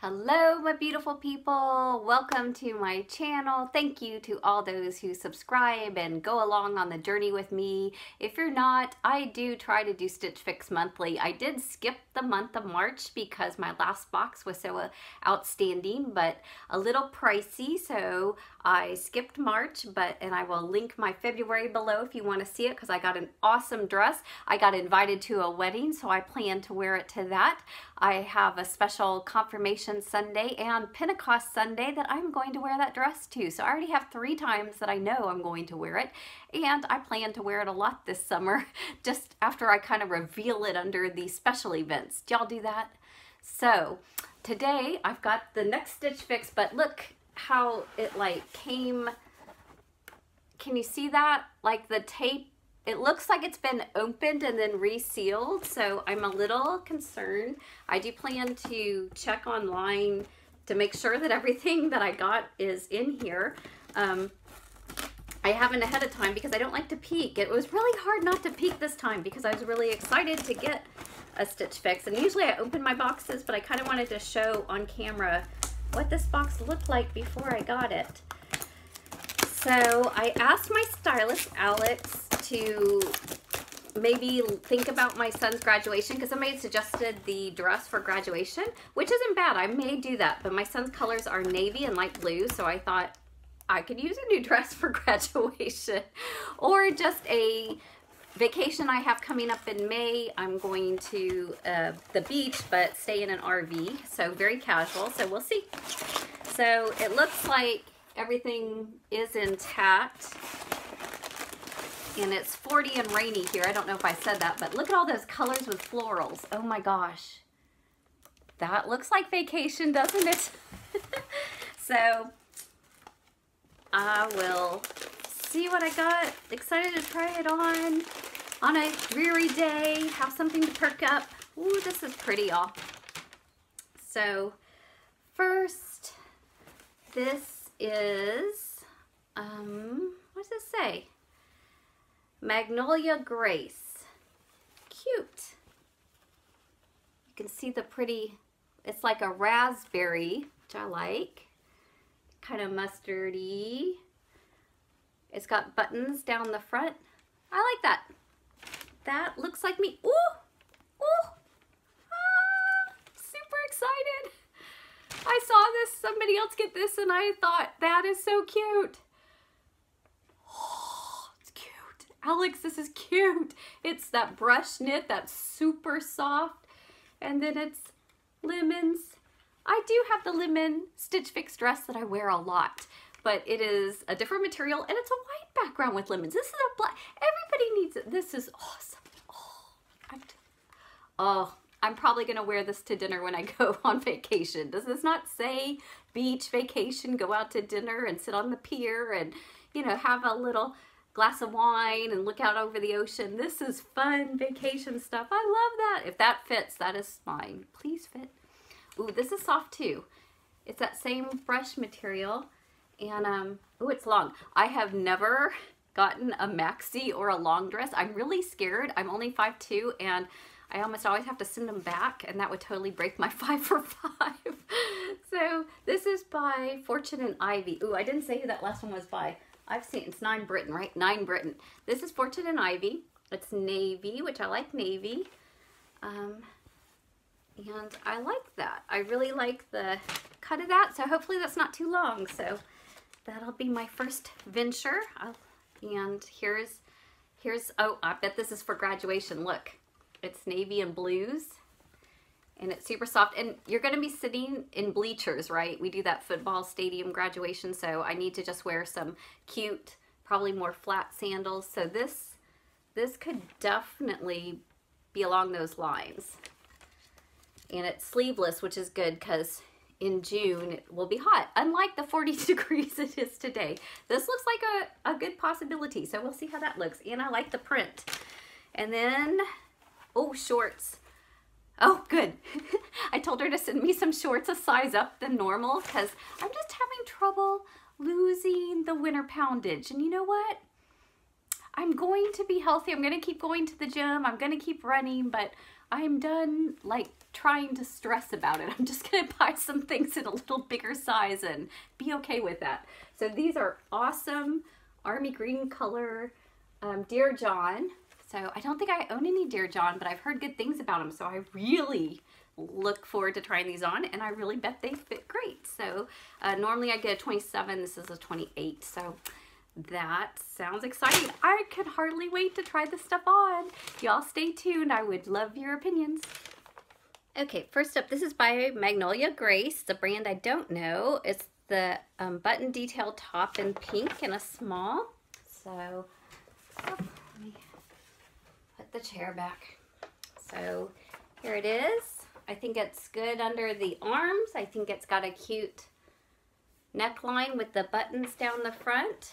Hello, my beautiful people. Welcome to my channel. Thank you to all those who subscribe and go along on the journey with me. If you're not, I do try to do Stitch Fix monthly. I did skip the month of March because my last box was so outstanding, but a little pricey, so I skipped March, and I will link my February below if you want to see it because I got an awesome dress. I got invited to a wedding, so I plan to wear it to that. I have a special confirmation Sunday and Pentecost Sunday that I'm going to wear that dress to. So I already have 3 times that I know I'm going to wear it, and I plan to wear it a lot this summer just after I kind of reveal it under the special events. Do y'all do that? So today I've got the next Stitch Fix, but look how it like came. Can you see that? Like the tape, it looks like it's been opened and then resealed, so I'm a little concerned. I do plan to check online to make sure that everything that I got is in here. I haven't ahead of time because I don't like to peek. It was really hard not to peek this time because I was really excited to get a Stitch Fix. And usually I open my boxes, but I kind of wanted to show on camera what this box looked like before I got it. So I asked my stylist, Alex, to maybe think about my son's graduation because somebody suggested the dress for graduation, which isn't bad. I may do that, but my son's colors are navy and light blue, so I thought I could use a new dress for graduation or just a vacation I have coming up in May. I'm going to the beach, but stay in an RV, so very casual, so we'll see. So it looks like everything is intact. And it's 40 and rainy here. I don't know if I said that, but look at all those colors with florals. Oh my gosh. That looks like vacation, doesn't it? So I will see what I got. Excited to try it on a dreary day. Have something to perk up. Ooh, this is pretty, y'all. So first, this is, what does it say? Magnolia Grace. Cute. You can see the pretty, it's like a raspberry, which I like. Kind of mustardy. It's got buttons down the front. I like that. That looks like me. Ooh! Ooh! Ah, super excited. I saw this, somebody else get this, and I thought, that is so cute. Alex, this is cute. It's that brush knit that's super soft, and then it's lemons. I do have the lemon Stitch Fix dress that I wear a lot, but it is a different material, and it's a white background with lemons. This is a black. Everybody needs it. This is awesome. I'm probably gonna wear this to dinner when I go on vacation. Does this not say beach vacation? Go out to dinner and sit on the pier and, you know, have a little glass of wine and look out over the ocean. This is fun vacation stuff. I love that. If that fits, that is mine. Please fit. Ooh, this is soft too. It's that same brush material, and ooh, it's long. I have never gotten a maxi or a long dress. I'm really scared. I'm only 5'2", and I almost always have to send them back, and that would totally break my 5 for 5. So this is by Fortune and Ivy. Ooh, I didn't say who that last one was by. I've seen, it's 9 Britton, right? 9 Britton. This is Fortune and Ivy. It's navy, which I like navy. And I like that. I really like the cut of that, so hopefully that's not too long. So that'll be my first venture. And here's, oh, I bet this is for graduation. Look, it's navy and blues. And it's super soft, and you're going to be sitting in bleachers, right? We do that football stadium graduation, so I need to just wear some cute, probably more flat sandals. So this could definitely be along those lines. And it's sleeveless, which is good because in June it will be hot, unlike the 40 degrees it is today. This looks like a good possibility, so we'll see how that looks. And I like the print. And then, oh, shorts. Oh, good. I told her to send me some shorts a size up than normal because I'm just having trouble losing the winter poundage. And you know what? I'm going to be healthy. I'm going to keep going to the gym. I'm going to keep running, but I'm done like trying to stress about it. I'm just gonna buy some things in a little bigger size and be okay with that. So these are awesome army green color Dear John. So I don't think I own any Dear John, but I've heard good things about them. So I really look forward to trying these on, and I really bet they fit great. So normally I get a 27, this is a 28. So that sounds exciting. I can hardly wait to try this stuff on. Y'all stay tuned. I would love your opinions. Okay, first up, this is by Magnolia Grace. It's a brand I don't know. It's the button detail top in pink in a small. So let me put the chair back. So here it is. I think it's good under the arms. I think it's got a cute neckline with the buttons down the front.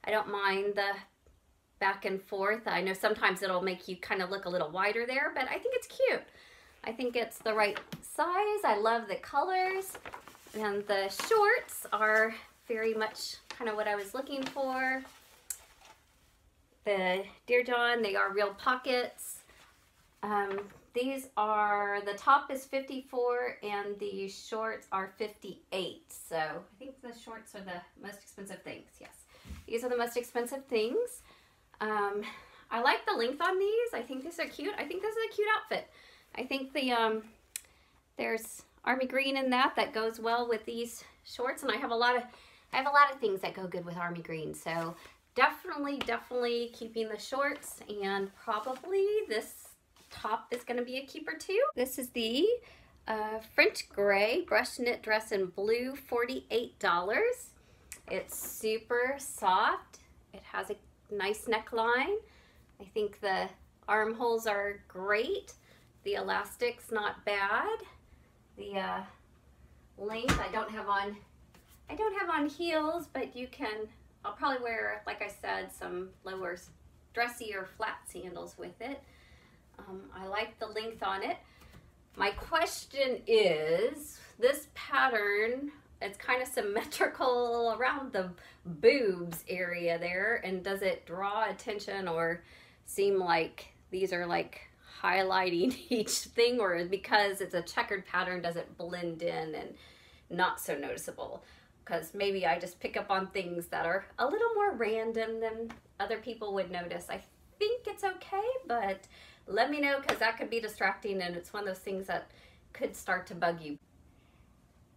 I don't mind the back and forth. I know sometimes it'll make you kind of look a little wider there, but I think it's cute. I think it's the right size. I love the colors, and the shorts are very much kind of what I was looking for. The Dear John, they are real pockets. These are, the top is 54 and the shorts are 58. So I think the shorts are the most expensive things. Yes, these are the most expensive things. I like the length on these. I think these are cute. I think this is a cute outfit. I think the there's army green in that goes well with these shorts, and I have a lot of things that go good with army green. So definitely keeping the shorts, and probably this top is going to be a keeper too. This is the French gray brush knit dress in blue, $48. It's super soft. It has a nice neckline. I think the armholes are great. The elastic's not bad. The length, I don't have on heels, but you can, I'll probably wear, like I said, some lower dressy or flat sandals with it. I like the length on it. My question is, this pattern, it's kind of symmetrical around the boobs area there, and does it draw attention or seem like these are like highlighting each thing, or because it's a checkered pattern, does it blend in and not so noticeable? Because maybe I just pick up on things that are a little more random than other people would notice. I think it's okay, but let me know, because that could be distracting, and it's one of those things that could start to bug you.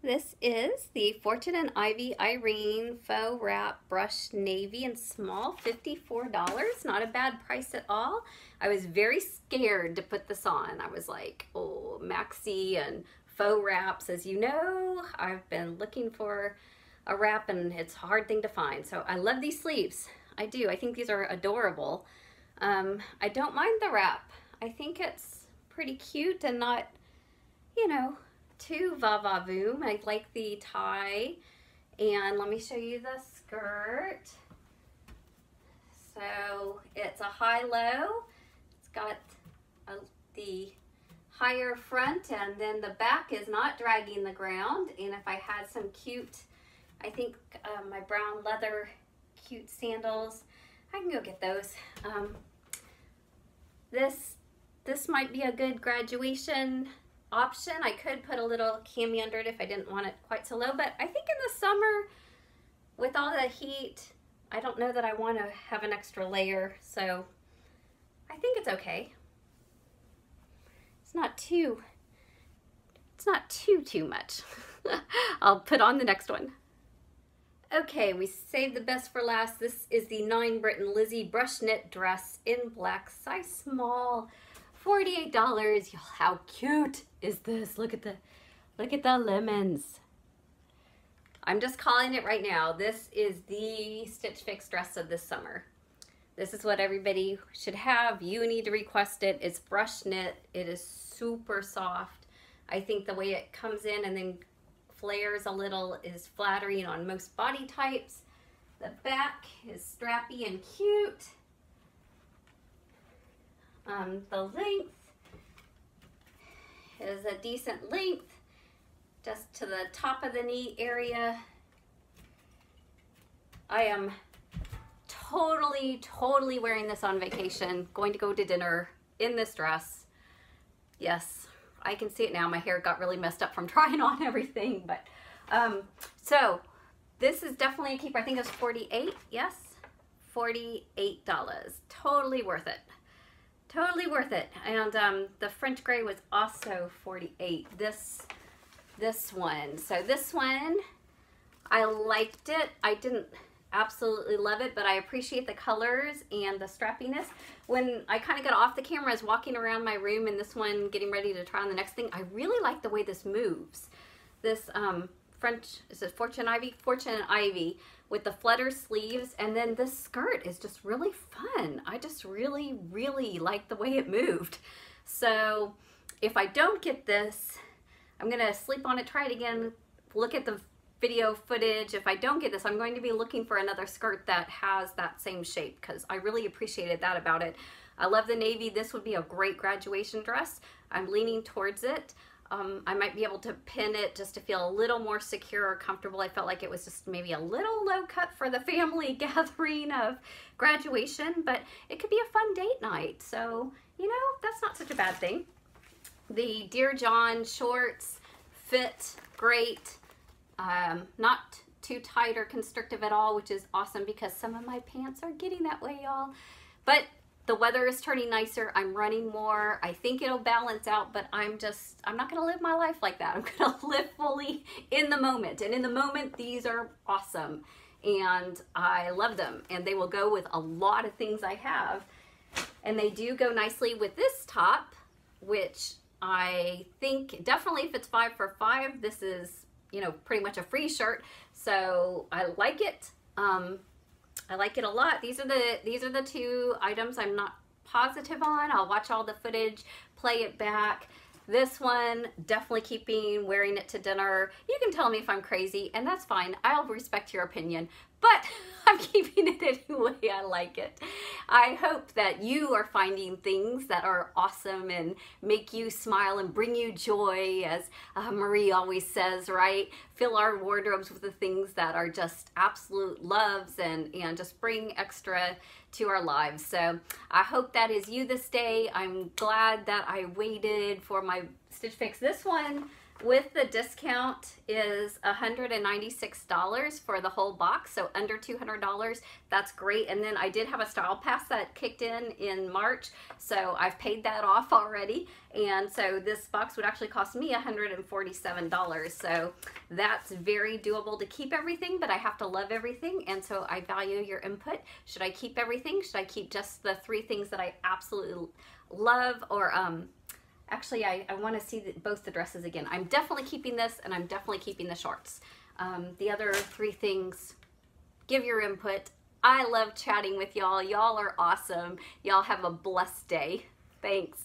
This is the Fortune and Ivy Irene faux wrap brush navy in small, $54. Not a bad price at all. I was very scared to put this on. I was like, oh, maxi and faux wraps. As you know, I've been looking for a wrap, and it's a hard thing to find. So I love these sleeves. I do. I think these are adorable. I don't mind the wrap. I think it's pretty cute and not, you know, too va-va-voom. I like the tie. And let me show you the skirt. So it's a high-low. It's got the higher front, and then the back is not dragging the ground. And if I had some cute, I think my brown leather cute sandals, I can go get those. This might be a good graduation option. I could put a little cami under it if I didn't want it quite so low, but I think in the summer with all the heat, I don't know that I want to have an extra layer, so I think it's okay. It's not too much. I'll put on the next one. Okay, we saved the best for last. This is the 9 Britton Litzy brush knit dress in black, size small, $48. How cute is this? Look at the lemons. I'm just calling it right now. This is the Stitch Fix dress of this summer. This is what everybody should have. You need to request it. It's brush knit. It is super soft. I think the way it comes in and then flares a little is flattering on most body types. The back is strappy and cute. The length is a decent length, just to the top of the knee area. I am totally wearing this on vacation, going to go to dinner in this dress. Yes, I can see it now. My hair got really messed up from trying on everything, but so this is definitely a keeper. I think it was 48. Yes, $48. Totally worth it. Totally worth it. And the French gray was also 48. This one. So this one, I liked it. I didn't absolutely love it, but I appreciate the colors and the strappiness. When I kind of got off the camera, I was walking around my room and this one, getting ready to try on the next thing. I really like the way this moves. This French, is it Fortune Ivy? Fortune Ivy with the flutter sleeves, and then this skirt is just really fun. I just really, really like the way it moved. So if I don't get this, I'm gonna sleep on it, try it again, look at the video footage. If I don't get this, I'm going to be looking for another skirt that has that same shape, because I really appreciated that about it. I love the navy. This would be a great graduation dress. I'm leaning towards it. I might be able to pin it just to feel a little more secure or comfortable. I felt like it was just maybe a little low cut for the family gathering of graduation, but it could be a fun date night. So, you know, that's not such a bad thing. The Dear John shorts fit great. Not too tight or constrictive at all, which is awesome because some of my pants are getting that way, y'all. But the weather is turning nicer. I'm running more. I think it'll balance out, but I'm not gonna live my life like that. I'm gonna live fully in the moment. And in the moment, these are awesome. And I love them. And they will go with a lot of things I have. And they do go nicely with this top, which I think definitely if it's 5 for $5, this is, you know, pretty much a free shirt. So I like it. I like it a lot. These are the two items I'm not positive on. I'll watch all the footage, play it back. This one, definitely wearing it to dinner. You can tell me if I'm crazy, and that's fine. I'll respect your opinion, but I'm keeping it anyway. I like it. I hope that you are finding things that are awesome and make you smile and bring you joy, as Marie always says, right? Fill our wardrobes with the things that are just absolute loves and just bring extra to our lives. So I hope that is you this day. I'm glad that I waited for my Stitch Fix. This one with the discount is $196 for the whole box, so under $200. That's great. And then I did have a style pass that kicked in March, so I've paid that off already. And so this box would actually cost me $147. So that's very doable to keep everything, but I have to love everything. And so I value your input. Should I keep everything? Should I keep just the 3 things that I absolutely love? Or actually, I want to see both the dresses again. I'm definitely keeping this, and I'm definitely keeping the shorts. The other 3 things, give your input. I love chatting with y'all. Y'all are awesome. Y'all have a blessed day. Thanks.